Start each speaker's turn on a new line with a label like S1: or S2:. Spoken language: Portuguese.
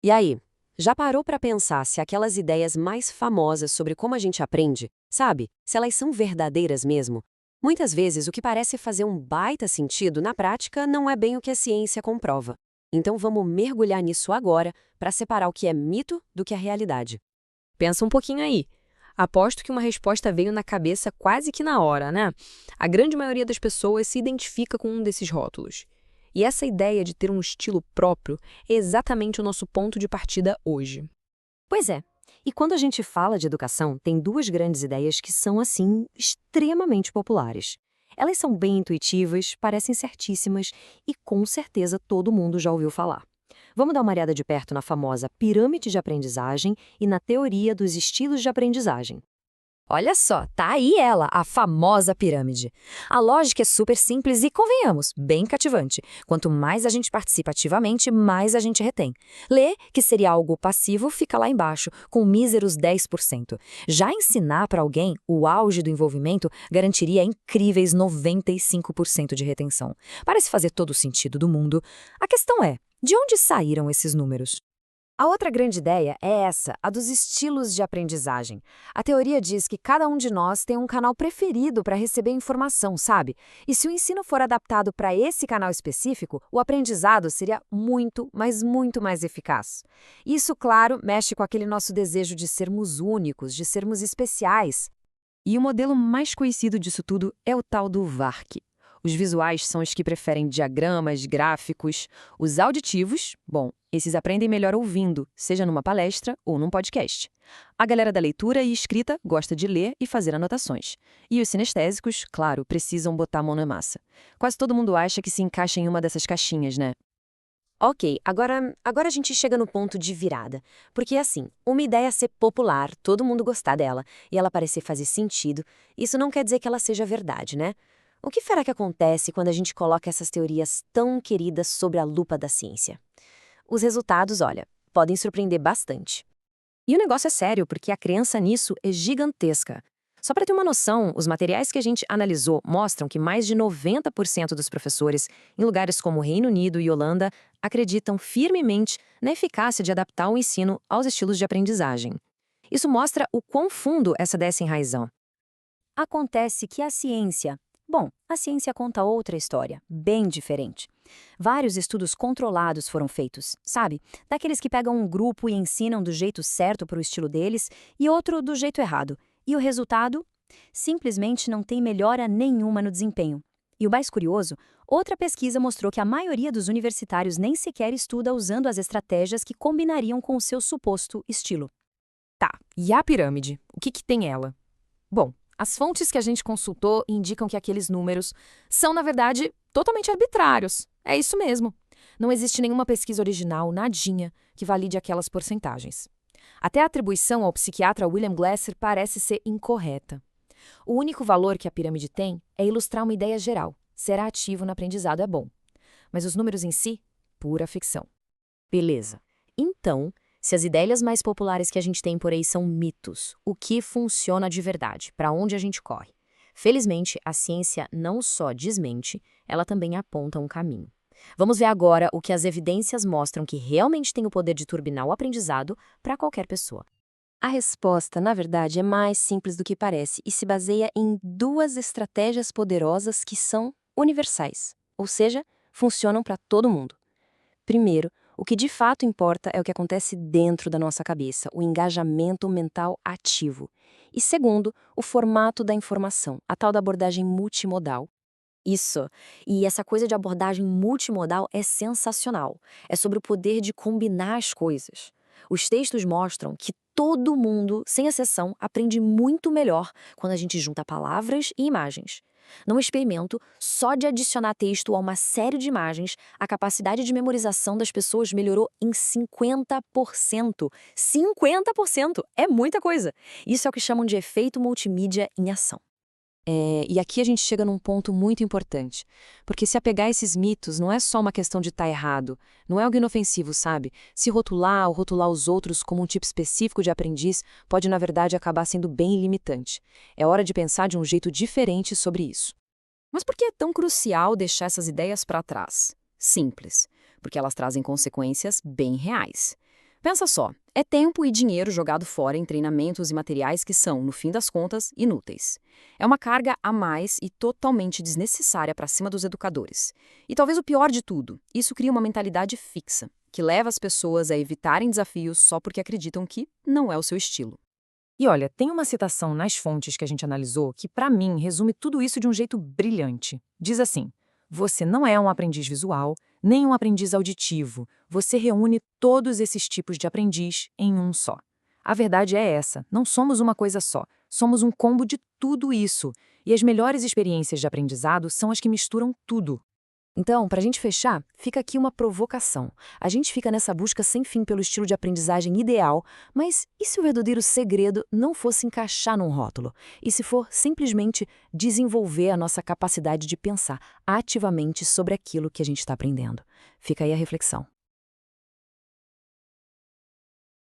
S1: E aí, já parou para pensar se aquelas ideias mais famosas sobre como a gente aprende, sabe? Se elas são verdadeiras mesmo? Muitas vezes o que parece fazer um baita sentido na prática não é bem o que a ciência comprova. Então vamos mergulhar nisso agora para separar o que é mito do que é realidade.
S2: Pensa um pouquinho aí. Aposto que uma resposta veio na cabeça quase que na hora, né? A grande maioria das pessoas se identifica com um desses rótulos. E essa ideia de ter um estilo próprio é exatamente o nosso ponto de partida hoje.
S1: Pois é. E quando a gente fala de educação, tem duas grandes ideias que são, assim, extremamente populares. Elas são bem intuitivas, parecem certíssimas e com certeza todo mundo já ouviu falar. Vamos dar uma olhada de perto na famosa pirâmide de aprendizagem e na teoria dos estilos de aprendizagem.
S3: Olha só, tá aí ela, a famosa pirâmide. A lógica é super simples e, convenhamos, bem cativante. Quanto mais a gente participa ativamente, mais a gente retém. Ler, que seria algo passivo, fica lá embaixo, com míseros 10%. Já ensinar para alguém, o auge do envolvimento, garantiria incríveis 95% de retenção. Parece fazer todo o sentido do mundo. A questão é, de onde saíram esses números?
S4: A outra grande ideia é essa, a dos estilos de aprendizagem. A teoria diz que cada um de nós tem um canal preferido para receber informação, sabe? E se o ensino for adaptado para esse canal específico, o aprendizado seria muito, mas muito mais eficaz. Isso, claro, mexe com aquele nosso desejo de sermos únicos, de sermos especiais.
S5: E o modelo mais conhecido disso tudo é o tal do VARC. Os visuais são os que preferem diagramas, gráficos. Os auditivos, bom, esses aprendem melhor ouvindo, seja numa palestra ou num podcast. A galera da leitura e escrita gosta de ler e fazer anotações. E os sinestésicos, claro, precisam botar a mão na massa. Quase todo mundo acha que se encaixa em uma dessas caixinhas, né?
S1: Ok, agora a gente chega no ponto de virada. Porque assim, uma ideia ser popular, todo mundo gostar dela, e ela parecer fazer sentido, isso não quer dizer que ela seja verdade, né? O que será que acontece quando a gente coloca essas teorias tão queridas sobre a lupa da ciência? Os resultados, olha, podem surpreender bastante. E o negócio é sério, porque a crença nisso é gigantesca. Só para ter uma noção, os materiais que a gente analisou mostram que mais de 90% dos professores, em lugares como Reino Unido e Holanda, acreditam firmemente na eficácia de adaptar o ensino aos estilos de aprendizagem. Isso mostra o quão fundo essa ideia se enraizou.
S6: Acontece que a ciência conta outra história, bem diferente. Vários estudos controlados foram feitos, sabe? Daqueles que pegam um grupo e ensinam do jeito certo para o estilo deles e outro do jeito errado. E o resultado? Simplesmente não tem melhora nenhuma no desempenho. E o mais curioso, outra pesquisa mostrou que a maioria dos universitários nem sequer estuda usando as estratégias que combinariam com o seu suposto estilo.
S2: Tá, e a pirâmide? O que tem ela? Bom, as fontes que a gente consultou indicam que aqueles números são, na verdade, totalmente arbitrários. É isso mesmo. Não existe nenhuma pesquisa original, nadinha, que valide aquelas porcentagens. Até a atribuição ao psiquiatra William Glasser parece ser incorreta. O único valor que a pirâmide tem é ilustrar uma ideia geral. Ser ativo no aprendizado é bom. Mas os números em si, pura ficção.
S1: Beleza. Então, se as ideias mais populares que a gente tem por aí são mitos, o que funciona de verdade? Para onde a gente corre? Felizmente, a ciência não só desmente, ela também aponta um caminho. Vamos ver agora o que as evidências mostram que realmente tem o poder de turbinar o aprendizado para qualquer pessoa. A resposta, na verdade, é mais simples do que parece e se baseia em duas estratégias poderosas que são universais, ou seja, funcionam para todo mundo. Primeiro, o que de fato importa é o que acontece dentro da nossa cabeça, o engajamento mental ativo. E segundo, o formato da informação, a tal da abordagem multimodal. Isso. E essa coisa de abordagem multimodal é sensacional. É sobre o poder de combinar as coisas. Os textos mostram que todo mundo, sem exceção, aprende muito melhor quando a gente junta palavras e imagens. Num experimento, só de adicionar texto a uma série de imagens, a capacidade de memorização das pessoas melhorou em 50%. 50%! É muita coisa! Isso é o que chamam de efeito multimídia em ação.
S5: E aqui a gente chega num ponto muito importante, porque se apegar a esses mitos não é só uma questão de estar errado, não é algo inofensivo, sabe? Se rotular ou rotular os outros como um tipo específico de aprendiz pode, na verdade, acabar sendo bem limitante. É hora de pensar de um jeito diferente sobre isso.
S2: Mas por que é tão crucial deixar essas ideias para trás? Simples, porque elas trazem consequências bem reais.
S5: Pensa só, é tempo e dinheiro jogado fora em treinamentos e materiais que são, no fim das contas, inúteis. É uma carga a mais e totalmente desnecessária para cima dos educadores. E talvez o pior de tudo, isso cria uma mentalidade fixa, que leva as pessoas a evitarem desafios só porque acreditam que não é o seu estilo.
S2: E olha, tem uma citação nas fontes que a gente analisou que, para mim, resume tudo isso de um jeito brilhante. Diz assim: você não é um aprendiz visual, nem um aprendiz auditivo. Você reúne todos esses tipos de aprendiz em um só. A verdade é essa, não somos uma coisa só, somos um combo de tudo isso. E as melhores experiências de aprendizado são as que misturam tudo.
S3: Então, para a gente fechar, fica aqui uma provocação. A gente fica nessa busca sem fim pelo estilo de aprendizagem ideal, mas e se o verdadeiro segredo não fosse encaixar num rótulo? E se for simplesmente desenvolver a nossa capacidade de pensar ativamente sobre aquilo que a gente está aprendendo? Fica aí a reflexão.